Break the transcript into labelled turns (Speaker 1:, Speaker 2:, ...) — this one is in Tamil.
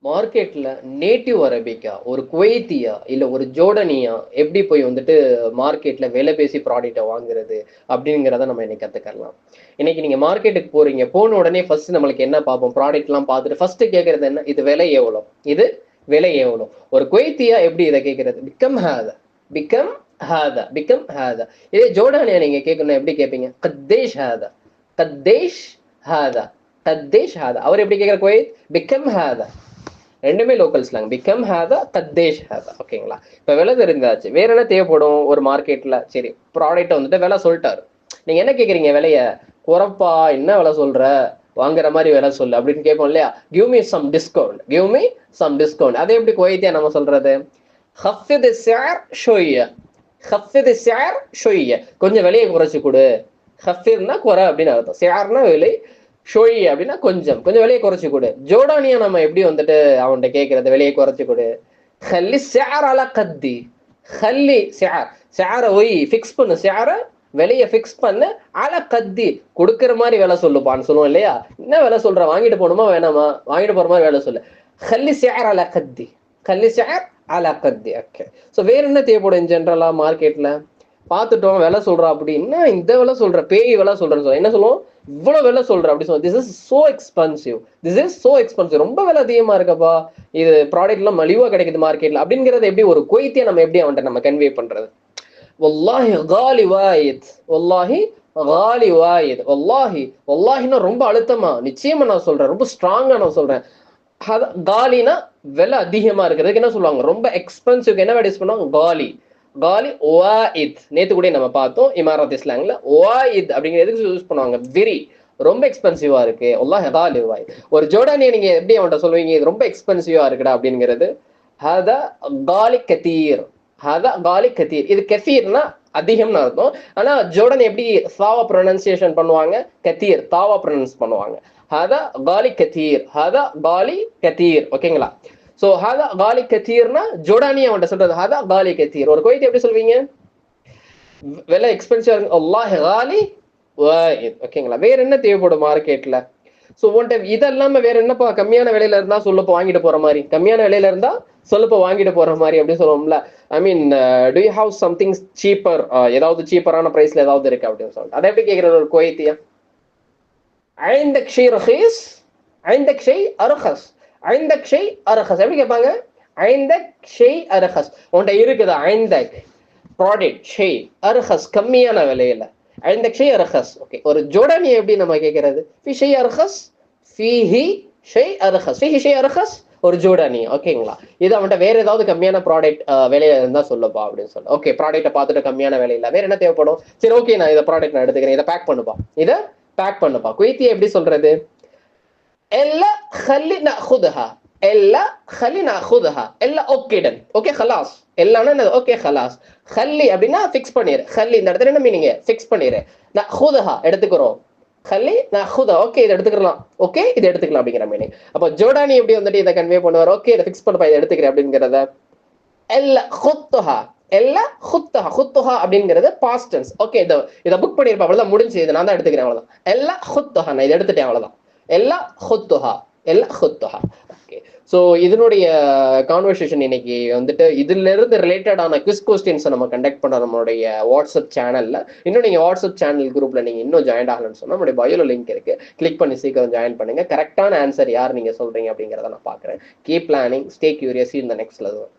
Speaker 1: மார்க்கெட்ல நேட்டிவ் அரபிக்கா, ஒரு குவைத்தியா, இல்ல ஒரு ஜோர்டனியா எப்படி போய் வந்துட்டு மார்க்கெட்ல விலை பேசி ப்ராடக்ட்ட வாங்குறது அப்படிங்கிறத நம்ம இன்னைக்கு கத்துக்கலாம். இன்னைக்கு நீங்க மார்க்கெட்டுக்கு போறீங்க. போன உடனே ஃபர்ஸ்ட் நம்மளுக்கு என்ன பார்ப்போம்? ப்ராடக்ட்லாம் பார்த்துட்டு ஃபர்ஸ்ட் கேட்கறது என்ன? இது விலை எவ்வளோ? இது விலை எவ்வளோ? ஒரு குவைத்தியா எப்படி இதை கேட்கறது? பிகம் ஹாதா, பிகம் ஹாதா, பிகம் ஹாதா. இதே ஜோர்டானியா நீங்க கேட்கணும் எப்படி கேட்பீங்க? கத்தேஷ் ஹாதா, கத்தேஷ் ஹாதா, கத்தேஷ் ஹாதா. அவர் எப்படி கேட்கிற குவைத்? பிகம் ஹாதா. ரெண்டுமே லோக்கல் ஸ்லாங். பிகம் ஹாதா, கத்தேஷ் ஹாதா. ஓகேங்களா? இப்ப விலை தெரிந்தாச்சு. வேற என்ன தேவைப்படும் ஒரு மார்க்கெட்ல? சரி, ப்ராடக்ட் வந்துட்டு விலை சொல்லிட்டாரு. நீங்க என்ன கேக்குறீங்க? விலைய குறப்பா, என்ன விலை சொல்ற, வாங்குற மாதிரி விலை சொல்லு அப்படின்னு கேட்போம் இல்லையா? Give me some discount, give me some discount. அதே எப்படி குவைத்தியா நம்ம சொல்றது? ஹஃபித் ஸிஅர் ஷோய்ய, ஹஃபித் ஸிஅர் ஷோய்ய, கொஞ்சம் விலையை குறைச்சு கொடு. ஹஃபித்னா குறை அப்படின்னு அர்த்தம், ஸிஅர்னா விலை, ஷோயி அப்படின்னா கொஞ்சம் கொஞ்சம் விலையை குறைச்சு கொடு. ஜோர்டானியா நம்ம எப்படி வந்துட்டு அவன்கிட்ட கேட்கறது? விலையை குறைச்சு கொடு. ஹல்லி ஸிஅர் அலா கத்தி, ஹல்லி ஸிஅர், ஸிஅரை ஒய் ஃபிக்ஸ் பண்ணு, ஸிஅரை விலையை ஃபிக்ஸ் பண்ணு, அலா கத்தி கொடுக்குற மாதிரி விலை சொல்லுப்பான்னு சொல்லுவோம் இல்லையா? என்ன விலை சொல்ற? வாங்கிட்டு போகணுமா வேணாமா? வாங்கிட்டு போற மாதிரி விலை சொல்லு. ஹல்லி ஸிஅர் அலா கத்தி, ஹல்லி ஸிஅர் அலா கத்தி. ஓகே. ஸோ வேற என்ன தேவைப்படும் ஜென்ரலா மார்க்கெட்ல? பார்த்துட்டோம், விலை சொல்றா அப்படின்னா இந்த விலை சொல்ற, பேய் விலை சொல்றேன்னு சொல்ல என்ன சொல்லுவோம்? இவ்வளவு விலை சொல்ற அப்படி சொல்ல, this is so expensive, this is so expensive, ரொம்ப விலை அதிகமா இருக்கப்பா, இது ப்ராடக்ட் எல்லாம் மலிவா கிடைக்குது மார்க்கெட்ல அப்படிங்கறது எப்படி ஒரு குவைத்தியா நம்ம எப்படி அவன்கிட்ட நம்ம கன்வே பண்றது? வல்லாஹி காலி வாயித், வல்லாஹி காலி வாயித், வல்லாஹி, வல்லாஹின்னா ரொம்ப அழுத்தமா, நிச்சயமா நான் சொல்றேன், ரொம்ப ஸ்ட்ராங்கா நான் சொல்றேன். காலினா விலை அதிகமா இருக்கிறதுக்கு என்ன சொல்லுவாங்க? ரொம்ப எக்ஸ்பென்சிவ் என்ன வேர்ட் யூஸ் பண்ணுவாங்க? காலி. காலி வாயித், நேத்து கூட நம்ம பார்த்தோம் இமாரத் இஸ்லாங்ல வாயித் அப்படிங்கிறதுக்கு யூஸ் பண்ணுவாங்க. வெரி, ரொம்ப எக்ஸ்பென்சிவா இருக்கு. அல்லாஹ் காலி வாயித். ஒரு ஜோர்டானிய நீங்க எப்படி அவன்கிட்ட சொல்லுவீங்க இது ரொம்ப எக்ஸ்பென்சிவா இருக்குடா அப்படிங்கிறது? ஹதா காலி கதீர், ஹதா காலி கதீர். இது கசீர்னா அதிகம்னு அர்த்தம். ஆனா ஜோர்டன் எப்படி சாவா ப்ரொனன்சியேஷன் பண்ணுவாங்க? கதீர், தாவா ப்ரொனன்ஸ் பண்ணுவாங்க. ஹதா காலி கதீர், ஹதா காலி கதீர். ஓகேங்களா? சோ ஹதா காலி கதீர்னா ஜோர்டானியா அவன்கிட்ட சொல்றது ஹதா காலி கதீர். ஒரு குவைத்தி எப்படி சொல்வீங்க? விலை எக்ஸ்பென்சிவா இருக்கு, அல்லாஹ் காலி வாயித். ஓகேங்களா? வேற என்ன தேவைப்படும் மார்க்கெட்ல? சோ உன்கிட்ட இதெல்லாம வேற என்னப்பா? கம்மியான விலையில இருந்தா சொல்லப்போ வாங்கிட்டு போற மாதிரி, கம்மியான விலையில இருந்தா சொல்லப்போ வாங்கிட்டு போற மாதிரி அப்படின்னு சொல்லுவோம்ல. I mean do you have something cheaper, ஏதாவது சீப்பரான பிரைஸ்ல ஏதாவது இருக்கு அப்படின்னு சொல்லிட்டு அதை எப்படி கேட்கிற ஒரு குவைத்தியா? عندك شيء رخيص، عندك شيء ارخص، عندك شيء ارخص. எப்படி கேட்பாங்க? عندك شيء ارخص, உன்கிட்ட இருக்குதா? عندك ப்ராடக்ட் ஷெய் அர்ஹஸ், கம்மியான விலையில. عندك شيء ارخص. ஓகே. ஒரு ஜோர்டானிய எப்படி நம்ம கேட்கறது? في شيء ارخص، فيه شيء ارخص، فيه شيء ارخص. ஒரு ஜோர்டானியா. ஓகேங்களா? இது அவன்கிட்ட வேற ஏதாவது கம்மியான ப்ராடக்ட் விலையில இருந்தா சொல்லப்பா அப்படின்னு சொல்ல. ஓகே, ப்ராடக்ட்டை பார்த்துட்டு கம்மியான விலையில வேற என்ன தேவைப்படும்? சரி, ஓகே, நான் இதை ப்ராடக்ட் நான் எடுத்துக்கிறேன், இதை பேக் பண்ணுப்பா, இதை பேக் பண்ணுப்பா. குவைத்தியா எப்படி சொல்றது? எல்ல خلي ناخذها، எல்ல خلي ناخذها، எல்ல ஓகே டன், ஓகே خلاص. எல்லாம்னா என்ன? ஓகே خلاص. خلي அப்படின்னா ஃபிக்ஸ் பண்ணிரு. خلي இந்த இடத்துல என்ன மீனிங்? ஃபிக்ஸ் பண்ணிரு. ناخذها எடுத்துக்கிறோம். خلي ناخذها, ஓகே இதை எடுத்துக்கலாம், ஓகே இதை எடுத்துக்கலாம் அப்படிங்கிற மீனிங். அப்போ ஜோர்டானி எப்படி வந்துட்டு இதை கன்வே பண்ணுவார்? ஓகே இதை ஃபிக்ஸ் பண்ணப்பா, இதை எடுத்துக்கிறேன் அப்படிங்கிறத எல்ல خذها, எல்ல خذها, خذها அப்படிங்கிறது பாஸ்ட் டென்ஸ். ஓகே, இதை புக் பண்ணிருப்பா, அவ்வளவுதான், முடிஞ்சு, இதை நான் தான் எடுத்துக்கிறேன், அவ்வளவுதான். எல்ல خذها, நான் இதை எடுத்துட்டேன், அவ்வளவுதான். எல்லா خذها, எல்லா خذها. ஓகே. ஸோ இதனுடைய கான்வர்சேஷன் இன்னைக்கு வந்துட்டு இதுல இருந்து ரிலேட்டடான குவிஸ் கொஸ்டின்ஸை நம்ம கண்டக்ட் பண்ற நம்மளுடைய வாட்ஸ்அப் சேனல்ல. இன்னும் நீங்க வாட்ஸ்அப் சேனல் குரூப்ல நீங்க இன்னும் ஜாயின் ஆகலன்னு சொன்னா நம்மளுடைய பயோல லிங்க் இருக்கு, கிளிக் பண்ணி சீக்கிரம் ஜாயின் பண்ணுங்க. கரெக்டான ஆன்சர் யார் நீங்க சொல்றீங்க அப்படிங்கிறத நான் பாக்குறேன். Keep planning, stay curious, in the next level.